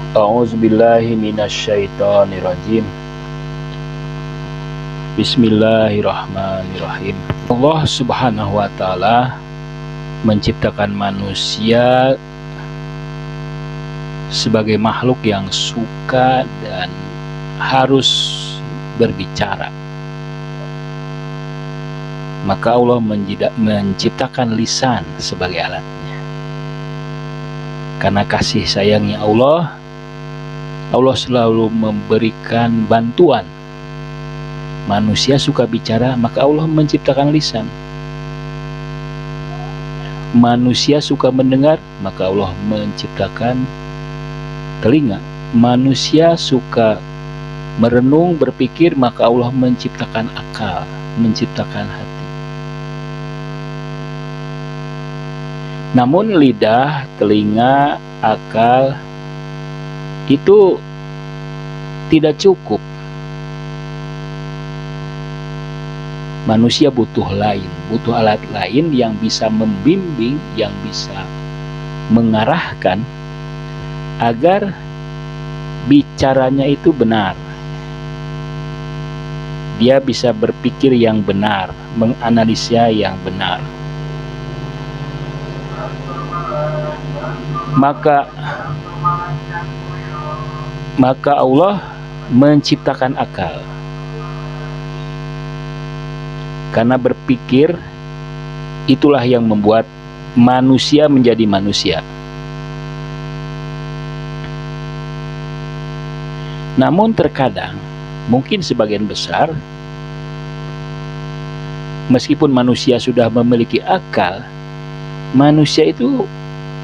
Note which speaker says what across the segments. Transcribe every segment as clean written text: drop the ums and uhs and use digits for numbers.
Speaker 1: A'udzubillahi minasyaitonirrajim. Bismillahirrahmanirrahim. Allah Subhanahu wa taala menciptakan manusia sebagai makhluk yang suka dan harus berbicara. Maka Allah menciptakan lisan sebagai alatnya. Karena kasih sayangnya Allah selalu memberikan bantuan. Manusia suka bicara, maka Allah menciptakan lisan. Manusia suka mendengar, maka Allah menciptakan telinga. Manusia suka merenung, berpikir, maka Allah menciptakan akal, menciptakan hati. Namun lidah, telinga, akal itu tidak cukup. Manusia butuh alat lain yang bisa membimbing, yang bisa mengarahkan agar bicaranya itu benar. Dia bisa berpikir yang benar, menganalisa yang benar. Maka Allah menciptakan akal. Karena berpikir itulah yang membuat manusia menjadi manusia. Namun terkadang, mungkin sebagian besar, meskipun manusia sudah memiliki akal, manusia itu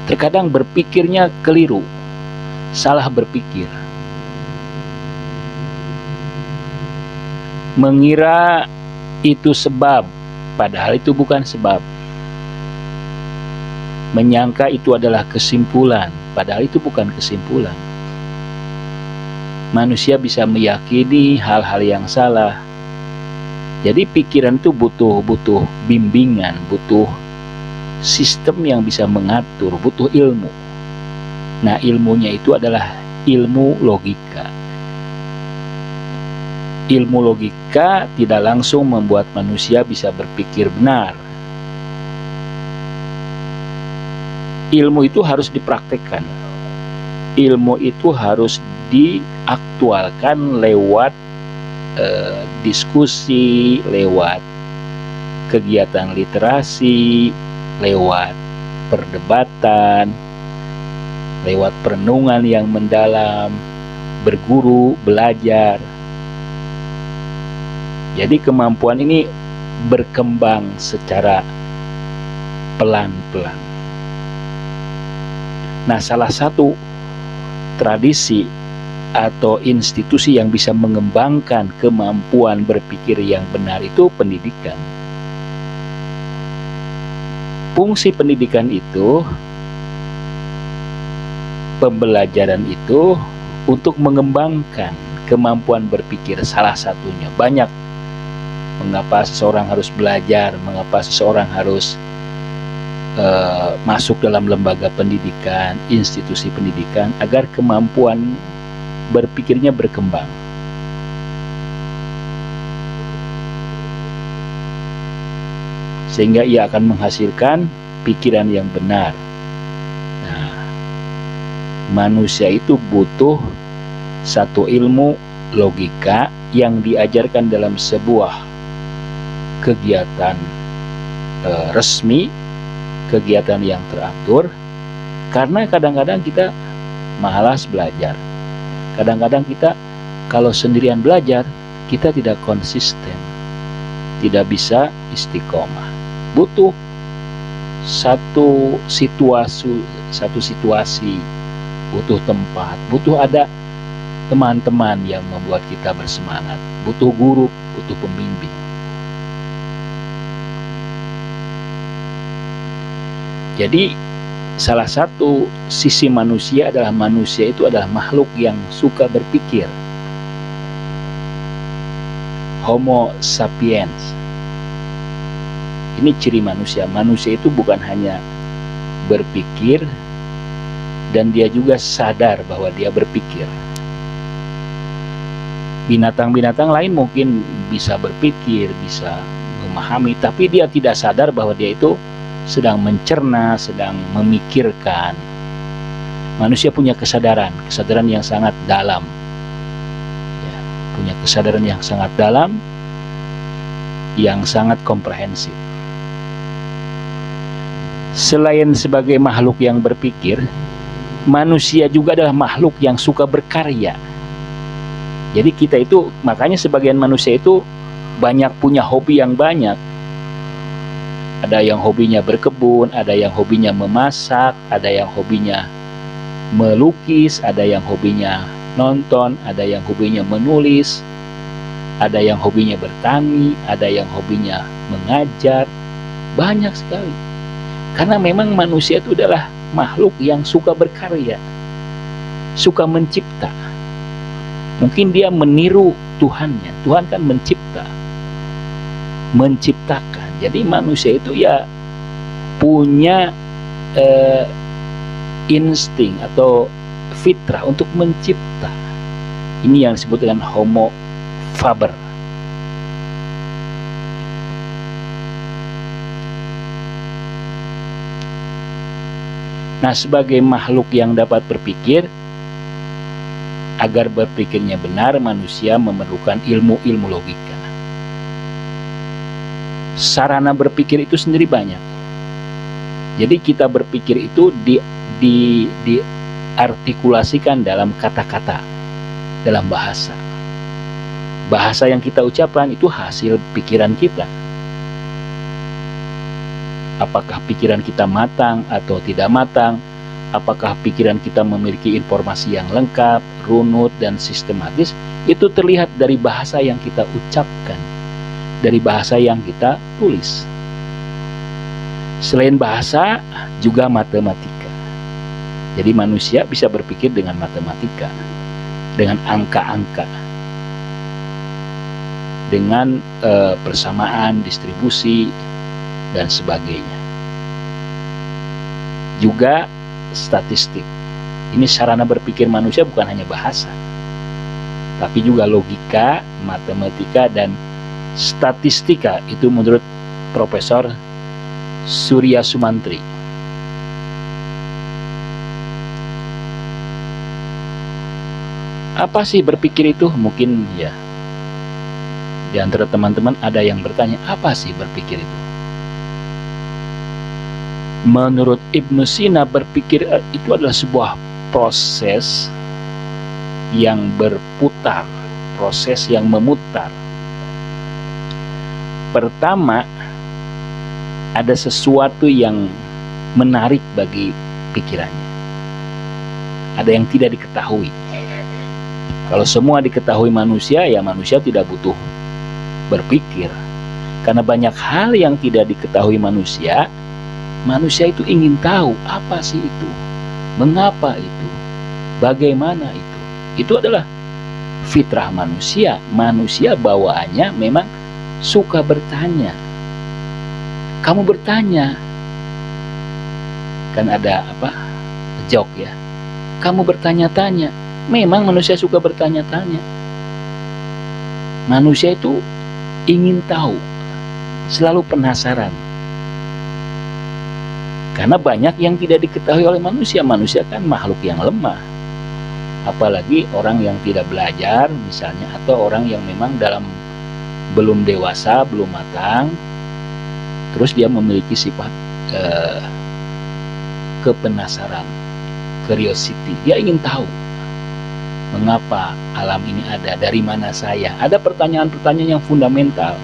Speaker 1: terkadang berpikirnya keliru, salah berpikir. Mengira itu sebab, padahal itu bukan sebab. Menyangka itu adalah kesimpulan, padahal itu bukan kesimpulan. Manusia bisa meyakini hal-hal yang salah. Jadi pikiran itu butuh bimbingan, butuh sistem yang bisa mengatur, butuh ilmu. Nah, ilmunya itu adalah ilmu logika. Ilmu logika tidak langsung membuat manusia bisa berpikir benar. Ilmu itu harus dipraktekkan. Ilmu itu harus diaktualkan lewat diskusi, lewat kegiatan literasi, lewat perdebatan, lewat perenungan yang mendalam, berguru, belajar. Jadi kemampuan ini berkembang secara pelan-pelan. Nah, salah satu tradisi atau institusi yang bisa mengembangkan kemampuan berpikir yang benar itu pendidikan. Fungsi pendidikan itu, pembelajaran itu untuk mengembangkan kemampuan berpikir, salah satunya. Banyak mengapa seseorang harus belajar, mengapa seseorang harus masuk dalam lembaga pendidikan, institusi pendidikan, agar kemampuan berpikirnya berkembang. Sehingga ia akan menghasilkan pikiran yang benar. Nah, manusia itu butuh satu ilmu logika yang diajarkan dalam sebuah kegiatan resmi, kegiatan yang teratur. Karena kadang-kadang kita malas belajar. Kadang-kadang kita kalau sendirian belajar, kita tidak konsisten, tidak bisa istiqomah. Butuh satu situasi, butuh tempat, butuh ada teman-teman yang membuat kita bersemangat, butuh guru, butuh pembimbing. Jadi salah satu sisi manusia adalah manusia itu adalah makhluk yang suka berpikir. Homo sapiens. Ini ciri manusia. Manusia itu bukan hanya berpikir, dan dia juga sadar bahwa dia berpikir. Binatang-binatang lain mungkin bisa berpikir, bisa memahami, tapi dia tidak sadar bahwa dia itu sedang mencerna, sedang memikirkan. Manusia punya kesadaran yang sangat dalam, ya, punya kesadaran yang sangat dalam, yang sangat komprehensif. Selain sebagai makhluk yang berpikir, manusia juga adalah makhluk yang suka berkarya. Jadi kita itu, makanya sebagian manusia itu banyak punya hobi yang banyak. Ada yang hobinya berkebun, ada yang hobinya memasak, ada yang hobinya melukis, ada yang hobinya nonton, ada yang hobinya menulis, ada yang hobinya bertani, ada yang hobinya mengajar. Banyak sekali. Karena memang manusia itu adalah makhluk yang suka berkarya, suka mencipta. Mungkin dia meniru Tuhannya. Tuhan kan menciptakan. Jadi manusia itu ya punya insting atau fitrah untuk mencipta. Ini yang disebut dengan homo faber. Nah, sebagai makhluk yang dapat berpikir, agar berpikirnya benar, manusia memerlukan ilmu-ilmu logika. Sarana berpikir itu sendiri banyak. Jadi kita berpikir itu diartikulasikan dalam kata-kata, dalam bahasa. Bahasa yang kita ucapkan itu hasil pikiran kita. Apakah pikiran kita matang atau tidak matang? Apakah pikiran kita memiliki informasi yang lengkap, runut, dan sistematis? Itu terlihat dari bahasa yang kita ucapkan, dari bahasa yang kita tulis. Selain bahasa, juga matematika. Jadi manusia bisa berpikir dengan matematika, dengan angka-angka, dengan persamaan, distribusi, dan sebagainya. Juga statistik. Ini sarana berpikir manusia, bukan hanya bahasa, tapi juga logika, matematika, dan statistika. Itu menurut Profesor Surya Sumantri. Apa sih berpikir itu? Mungkin ya di antara teman-teman ada yang bertanya, apa sih berpikir itu? Menurut Ibnu Sina, berpikir itu adalah sebuah proses yang berputar, proses yang memutar. Pertama, ada sesuatu yang menarik bagi pikirannya. Ada yang tidak diketahui. Kalau semua diketahui manusia, ya manusia tidak butuh berpikir. Karena banyak hal yang tidak diketahui manusia, manusia itu ingin tahu apa sih itu, mengapa itu, bagaimana itu. Itu adalah fitrah manusia. Manusia bawaannya memang suka bertanya. Kamu bertanya, kan ada joke ya. Kamu bertanya-tanya. Memang manusia suka bertanya-tanya. Manusia itu ingin tahu, selalu penasaran. Karena banyak yang tidak diketahui oleh manusia. Manusia kan makhluk yang lemah. Apalagi orang yang tidak belajar misalnya, atau orang yang memang belum dewasa, belum matang. Terus dia memiliki sifat kepenasaran, curiosity. Dia ingin tahu mengapa alam ini ada, dari mana saya. Ada pertanyaan-pertanyaan yang fundamental.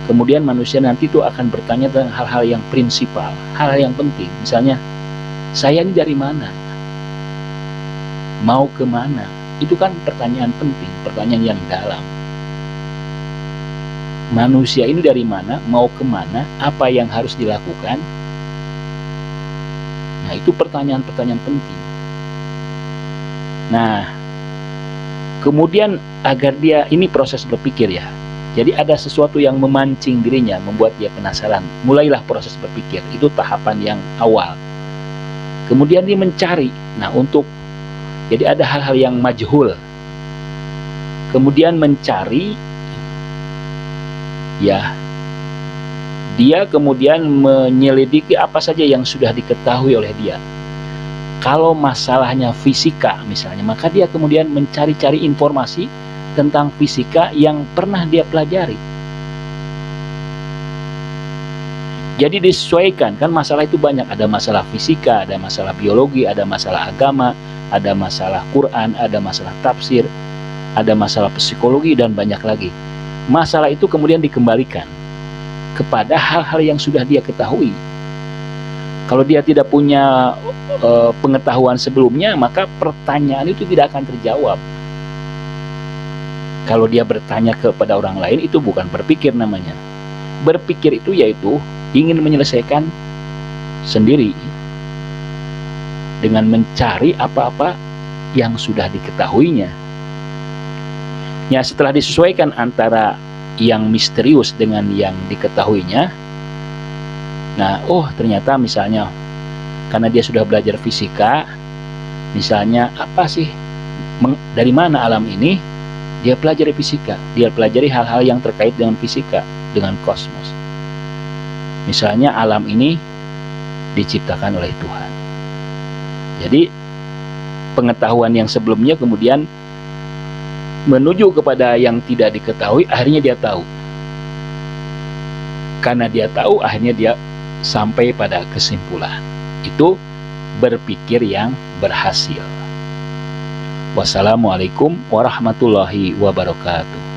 Speaker 1: Kemudian manusia nanti itu akan bertanya tentang hal-hal yang prinsipal, hal-hal yang penting. Misalnya, saya ini dari mana? Mau kemana? Itu kan pertanyaan penting, pertanyaan yang dalam. Manusia ini dari mana? Mau kemana? Apa yang harus dilakukan? Nah, itu pertanyaan-pertanyaan penting. Nah, kemudian agar dia, ini proses berpikir ya. Jadi ada sesuatu yang memancing dirinya, membuat dia penasaran. Mulailah proses berpikir. Itu tahapan yang awal. Kemudian dia mencari. Nah, jadi ada hal-hal yang majhul. Kemudian mencari, ya, dia kemudian menyelidiki apa saja yang sudah diketahui oleh dia. Kalau masalahnya fisika misalnya, maka dia kemudian mencari-cari informasi tentang fisika yang pernah dia pelajari. Jadi disesuaikan, kan masalah itu banyak. Ada masalah fisika, ada masalah biologi, ada masalah agama, ada masalah Quran, ada masalah tafsir, ada masalah psikologi, dan banyak lagi. Masalah itu kemudian dikembalikan kepada hal-hal yang sudah dia ketahui. Kalau dia tidak punya pengetahuan sebelumnya, maka pertanyaan itu tidak akan terjawab. Kalau dia bertanya kepada orang lain, itu bukan berpikir namanya. Berpikir itu yaitu ingin menyelesaikan sendiri dengan mencari apa-apa yang sudah diketahuinya. Ya, setelah disesuaikan antara yang misterius dengan yang diketahuinya, nah, ternyata misalnya karena dia sudah belajar fisika, misalnya apa sih, dari mana alam ini, dia pelajari fisika, dia pelajari hal-hal yang terkait dengan fisika, dengan kosmos. Misalnya alam ini diciptakan oleh Tuhan. Jadi pengetahuan yang sebelumnya kemudian menuju kepada yang tidak diketahui, akhirnya dia tahu. Karena dia tahu, akhirnya dia sampai pada kesimpulan. Itu berpikir yang berhasil. Wassalamualaikum warahmatullahi wabarakatuh.